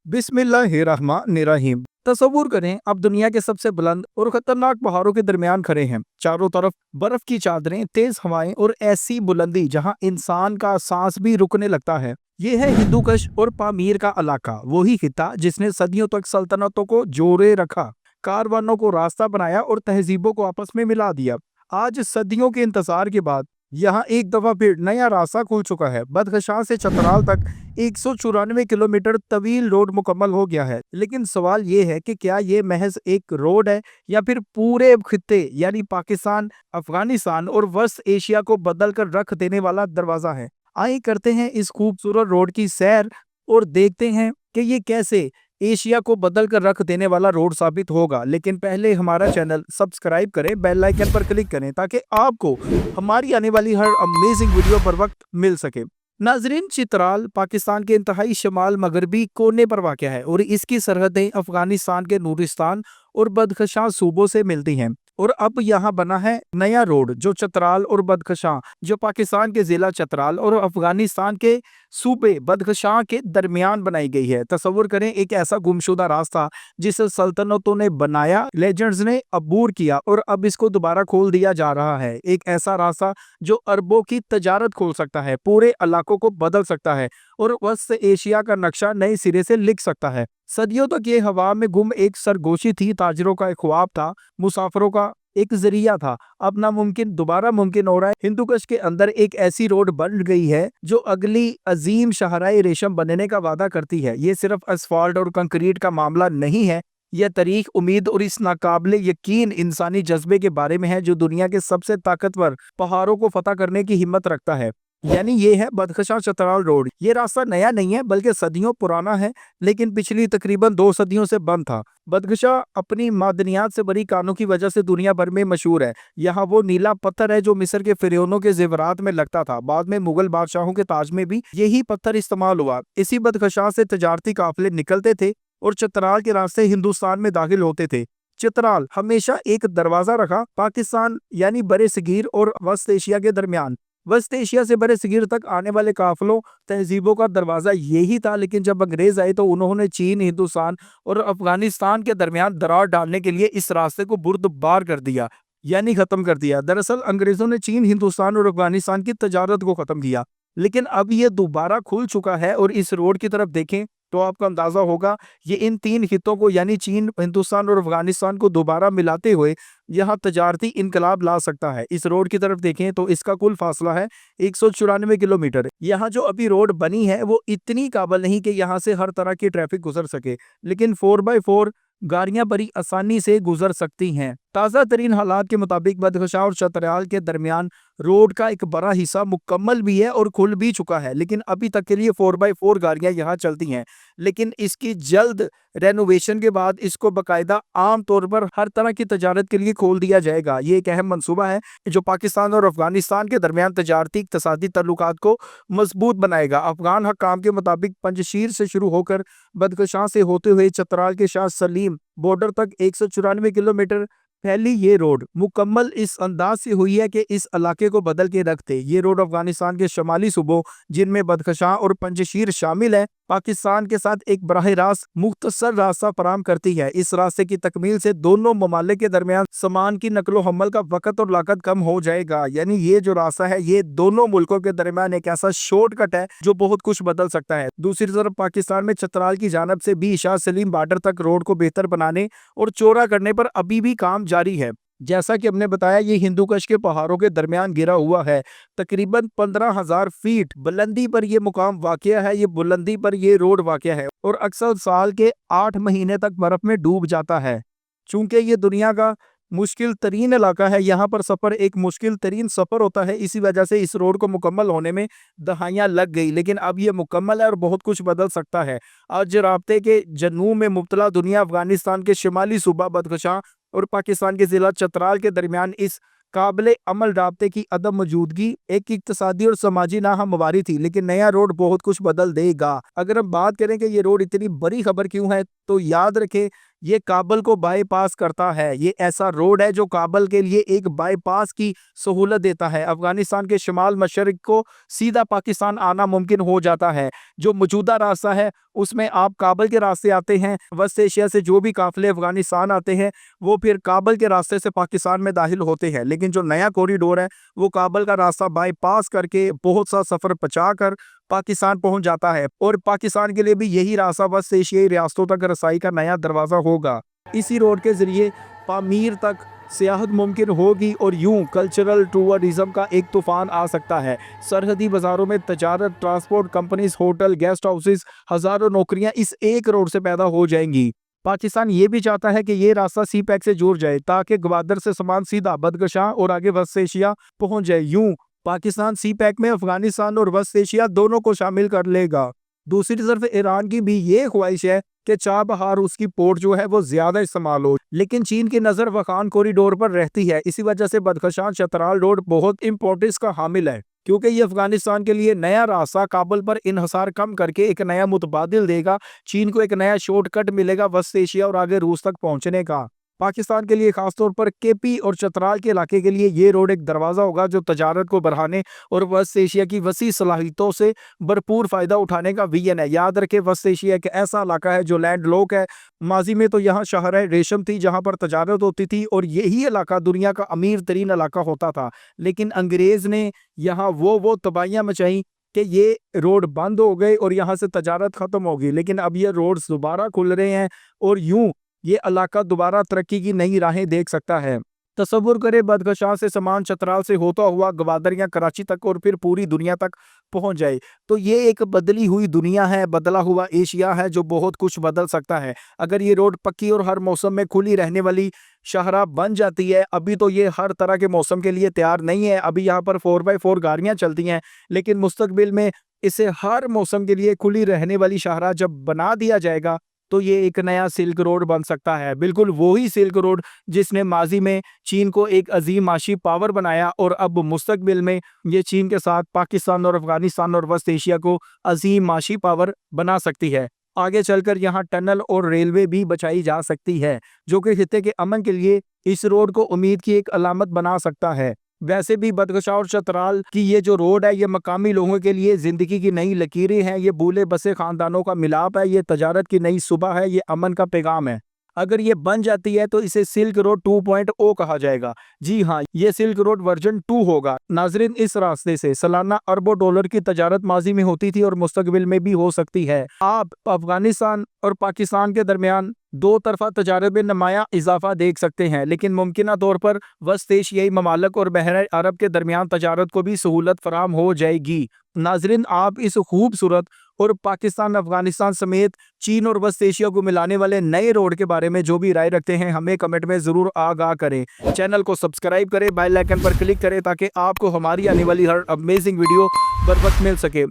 बिस्मिल्लाहिर्रहमानिर्रहीम। तसव्वुर करें आप दुनिया के सबसे बुलंद और खतरनाक पहाड़ों के दरमियान खड़े हैं। चारों तरफ बर्फ की चादरें, तेज हवाएं और ऐसी बुलंदी जहां इंसान का सांस भी रुकने लगता है। ये है हिंदू कुश और पामीर का इलाका, वही खिता जिसने सदियों तक सल्तनतों को जोड़े रखा, कारवानों को रास्ता बनाया और तहजीबों को आपस में मिला दिया। आज सदियों के इंतजार के बाद यहाँ एक दफा फिर नया रास्ता खुल चुका है। बदख्शां से चतराल तक 194 किलोमीटर तवील रोड मुकम्मल हो गया है। लेकिन सवाल ये है कि क्या ये महज एक रोड है या फिर पूरे खित्ते यानी पाकिस्तान, अफगानिस्तान और वस्त एशिया को बदल कर रख देने वाला दरवाजा है। आइए करते हैं इस खूबसूरत रोड की सैर और देखते हैं कि ये कैसे एशिया को बदल कर रख देने वाला रोड साबित होगा। लेकिन पहले हमारा चैनल सब्सक्राइब करें, बेल आइकन पर क्लिक करें ताकि आपको हमारी आने वाली हर अमेजिंग वीडियो पर वक्त मिल सके। नाजरीन, चित्राल पाकिस्तान के इंतहाई शमाल मगरबी कोने पर वाक़ है और इसकी सरहदें अफगानिस्तान के नूरिस्तान और बदख्शां सूबों से मिलती हैं। और अब यहाँ बना है नया रोड जो चतराल और बदख्शां, जो पाकिस्तान के जिला चतराल और अफगानिस्तान के सूबे बदख्शां के दरमियान बनाई गई है। तस्वुर करें एक ऐसा गुमशुदा रास्ता जिसे सल्तनतों ने बनाया, लेजेंड्स ने अबूर किया और अब इसको दोबारा खोल दिया जा रहा है। एक ऐसा रास्ता जो अरबों की तजारत खोल सकता है, पूरे इलाकों को बदल सकता है और वस्त एशिया का नक्शा नए सिरे से लिख सकता है। सदियों तक ये हवा में गुम एक सरगोशी थी, ताजरों का एक ख्वाब था, मुसाफिरों का एक जरिया था। अब नामुमकिन दोबारा मुमकिन हो रहा है। हिंदू कुश के अंदर एक ऐसी रोड बन गई है जो अगली अजीम शाहराए रेशम बनने का वादा करती है। ये सिर्फ असफाल्ट और कंक्रीट का मामला नहीं है, यह तारीख, उम्मीद और इस नाकाबिले यकीन इंसानी जज्बे के बारे में है जो दुनिया के सबसे ताकतवर पहाड़ों को फतह करने की हिम्मत रखता है। यानी ये है बदख्शां चतराल रोड। ये रास्ता नया नहीं है बल्कि सदियों पुराना है, लेकिन पिछली तकरीबन 2 सदियों से बंद था। बदख्शां अपनी मादनियात से बड़ी कानों की वजह से दुनिया भर में मशहूर है। यहाँ वो नीला पत्थर है जो मिस्र के फिरौनों के जेवरात में लगता था। बाद में मुगल बादशाहों के ताज में भी यही पत्थर इस्तेमाल हुआ। इसी बदख्शां से तजारती काफिले निकलते थे और चतराल के रास्ते हिंदुस्तान में दाखिल होते थे। चित्राल हमेशा एक दरवाजा रखा पाकिस्तान यानी बड़े सगीर और वस्त एशिया के दरमियान। वस्त एशिया से बड़े सगीर तक आने वाले काफिलों, तहजीबों का दरवाजा यही था। लेकिन जब अंग्रेज आए तो उन्होंने चीन, हिंदुस्तान और अफगानिस्तान के दरमियान दरार डालने के लिए इस रास्ते को बुर्दबार कर दिया, यानी खत्म कर दिया। दरअसल अंग्रेजों ने चीन, हिंदुस्तान और अफगानिस्तान की तजारत को खत्म किया, लेकिन अब ये दोबारा खुल चुका है। और इस रोड की तरफ देखें तो आपको अंदाजा होगा ये इन 3 खितों को यानी चीन, हिंदुस्तान और अफगानिस्तान को दोबारा मिलाते हुए यहाँ तजारती इनकलाब ला सकता है। इस रोड की तरफ देखें तो इसका कुल फासला है 194 किलोमीटर। यहाँ जो अभी रोड बनी है वो इतनी काबिल नहीं कि यहाँ से हर तरह की ट्रैफिक गुजर सके, लेकिन 4x4 गाड़ियां बड़ी आसानी से गुजर सकती हैं। ताज़ा तरीन हालात के मुताबिक बदख्शां और चतराल के दरमियान रोड का एक बड़ा हिस्सा मुकम्मल भी है और खुल भी चुका है, लेकिन अभी तक के लिए 4x4 गाड़ियां यहाँ चलती हैं। लेकिन इसकी जल्द रेनोवेशन के बाद इसको बाकायदा आम तौर पर हर तरह की तजारत के लिए खोल दिया जाएगा। ये एक अहम मंसूबा है जो पाकिस्तान और अफगानिस्तान के दरमियान तजारती इक्तसादी तल्लुकात को मजबूत बनाएगा। अफगान हकाम के मुताबिक पंजशीर से शुरू होकर बदख्शां से होते हुए चतराल के शाह सलीम बॉर्डर तक 194 किलोमीटर फैली ये रोड मुकम्मल इस अंदाज से हुई है कि इस इलाके को बदल के रखते। ये रोड अफगानिस्तान के शमाली सूबों जिनमें बदख्शां और पंजशीर शामिल है, पाकिस्तान के साथ एक बराह रास्त मुख्तसर रास्ता फराहम करती है। इस रास्ते की तकमील से दोनों ममालिक के दरमियान सामान की नकलो हमल का वक़्त और लागत कम हो जाएगा। यानी ये जो रास्ता है ये दोनों मुल्कों के दरमियान एक ऐसा शॉर्टकट है जो बहुत कुछ बदल सकता है। दूसरी तरफ पाकिस्तान में चतराल की जानब से भी शाह सलीम बॉर्डर तक रोड को बेहतर बनाने और चौड़ा करने पर अभी भी काम जारी है। जैसा कि हमने बताया ये हिंदू कुश के पहाड़ों के दरमियान गिरा हुआ है। तकरीबन 15,000 फीट बुलंदी पर यह मुकाम वाक़या है, ये बुलंदी पर यह रोड वाक़या है और अक्सर साल के 8 महीने तक बर्फ में डूब जाता है। चूंकि ये दुनिया का मुश्किल तरीन इलाका है, यहाँ पर सफ़र एक मुश्किल तरीन सफ़र होता है। इसी वजह से इस रोड को मुकम्मल होने में दहाइयाँ लग गई, लेकिन अब ये मुकम्मल है और बहुत कुछ बदल सकता है। आज राब्ते के जनूब में मुब्तला दुनिया अफगानिस्तान के शिमाली सूबा बदख्शां और पाकिस्तान के जिला चतराल के दरमियान इस काबिले अमल राब्ते की अदम मौजूदगी एक इक्तसादी और समाजी नाहमवारी थी, लेकिन नया रोड बहुत कुछ बदल देगा। अगर हम बात करें कि ये रोड इतनी बड़ी खबर क्यों है तो याद रखें یہ کابل کو بائی پاس کرتا ہے. یہ ایسا روڈ ہے جو کابل کے لیے ایک بائی پاس کی سہولت دیتا ہے. افغانستان کے شمال مشرق کو سیدھا پاکستان آنا ممکن ہو جاتا ہے. جو موجودہ راستہ ہے اس میں آپ کابل کے راستے آتے ہیں. وسط ایشیا سے جو بھی قافلے افغانستان آتے ہیں وہ پھر کابل کے راستے سے پاکستان میں داخل ہوتے ہیں. لیکن جو نیا کوریڈور ہے وہ کابل کا راستہ بائی پاس کر کے بہت سا سفر پچا کر پاکستان پہنچ جاتا ہے. اور پاکستان کے لیے بھی یہی راستہ وسط ایشیائی ریاستوں تک رسائی کا نیا دروازہ ہوگا. اسی روڈ کے ذریعے پامیر تک سیاحت ممکن ہوگی اور یوں کلچرل ٹورازم کا ایک طوفان آ سکتا ہے. سرحدی بازاروں میں تجارت، transport companies, hotel, guest houses, ہزاروں نوکریاں اس ایک روڈ سے پیدا ہو جائیں گی. پاکستان یہ بھی چاہتا ہے کہ یہ راستہ سی پیک سے جڑ جائے تاکہ گوادر سے سامان سیدھا بدخشاں اور آگے وسط ایشیا پہنچ جائے. یوں پاکستان سی پیک میں افغانستان اور وسط ایشیا دونوں کو شامل کر لے گا. دوسری طرف ایران کی بھی یہ خواہش ہے کہ چابہار اس کی پورٹ جو ہے وہ زیادہ استعمال ہو، لیکن چین کی نظر وخان کوریڈور پر رہتی ہے. اسی وجہ سے بدخشان چترال روڈ بہت امپورٹنس کا حامل ہے کیونکہ یہ افغانستان کے لیے نیا راستہ کابل پر انحصار کم کر کے ایک نیا متبادل دے گا. چین کو ایک نیا شارٹ کٹ ملے گا وسط ایشیا اور آگے روس تک پہنچنے کا. پاکستان کے لیے خاص طور پر کے پی اور چترال کے علاقے کے لیے یہ روڈ ایک دروازہ ہوگا جو تجارت کو بڑھانے اور وسط ایشیا کی وسیع صلاحیتوں سے بھرپور فائدہ اٹھانے کا ویژن ہے. یاد رکھیں وسط ایشیا ایک ایسا علاقہ ہے جو لینڈ لاک ہے. ماضی میں تو یہاں شہر ریشم تھی جہاں پر تجارت ہوتی تھی اور یہی علاقہ دنیا کا امیر ترین علاقہ ہوتا تھا. لیکن انگریز نے یہاں وہ تباہیاں مچائیں کہ یہ روڈ بند ہو گئے اور یہاں سے تجارت ختم ہوگی. لیکن اب یہ روڈز دوبارہ کھل رہے ہیں اور یوں یہ علاقہ دوبارہ ترقی کی نئی راہیں دیکھ سکتا ہے. تصور کرے بدخشاں سے سامان چترال سے ہوتا ہوا گوادر یا کراچی تک اور پھر پوری دنیا تک پہنچ جائے تو یہ ایک بدلی ہوئی دنیا ہے، بدلا ہوا ایشیا ہے جو بہت کچھ بدل سکتا ہے. اگر یہ روڈ پکی اور ہر موسم میں کھلی رہنے والی شاہراہ بن جاتی ہے، ابھی تو یہ ہر طرح کے موسم کے لیے تیار نہیں ہے، ابھی یہاں پر 4x4 گاڑیاں چلتی ہیں، لیکن مستقبل میں اسے ہر موسم کے لیے کھلی رہنے والی شاہراہ جب بنا دیا جائے گا تو یہ ایک نیا سلک روڈ بن سکتا ہے. بالکل وہی سلک روڈ جس نے ماضی میں چین کو ایک عظیم معاشی پاور بنایا اور اب مستقبل میں یہ چین کے ساتھ پاکستان اور افغانستان اور وسط ایشیا کو عظیم معاشی پاور بنا سکتی ہے. آگے چل کر یہاں ٹنل اور ریلوے بھی بچائی جا سکتی ہے جو کہ خطے کے امن کے لیے اس روڈ کو امید کی ایک علامت بنا سکتا ہے. ویسے بھی بدخشاں اور چترال کی یہ جو روڈ ہے یہ مقامی لوگوں کے لیے زندگی کی نئی لکیریں ہیں، یہ بھولے بسے خاندانوں کا ملاپ ہے، یہ تجارت کی نئی صبح ہے، یہ امن کا پیغام ہے. اگر یہ بن جاتی ہے تو اسے سلک روڈ 2.0 کہا جائے گا. جی ہاں، یہ سلک روڈ ورژن 2 ہوگا. ناظرین، اس راستے سے سالانہ اربوں ڈالر کی تجارت ماضی میں ہوتی تھی اور مستقبل میں بھی ہو سکتی ہے. آپ افغانستان اور پاکستان کے درمیان دو طرفہ تجارت میں نمایاں اضافہ دیکھ سکتے ہیں، لیکن ممکنہ طور پر وسط ایشیائی ممالک اور بحر عرب کے درمیان تجارت کو بھی سہولت فراہم ہو جائے گی. ناظرین، آپ اس خوبصورت اور پاکستان، افغانستان سمیت چین اور وسط ایشیا کو ملانے والے نئے روڈ کے بارے میں جو بھی رائے رکھتے ہیں ہمیں کمنٹ میں ضرور آگاہ کریں. چینل کو سبسکرائب کریں، بیل آئیکن پر کلک کریں تاکہ آپ کو ہماری آنے والی ہر امیزنگ ویڈیو بر وقت مل سکے.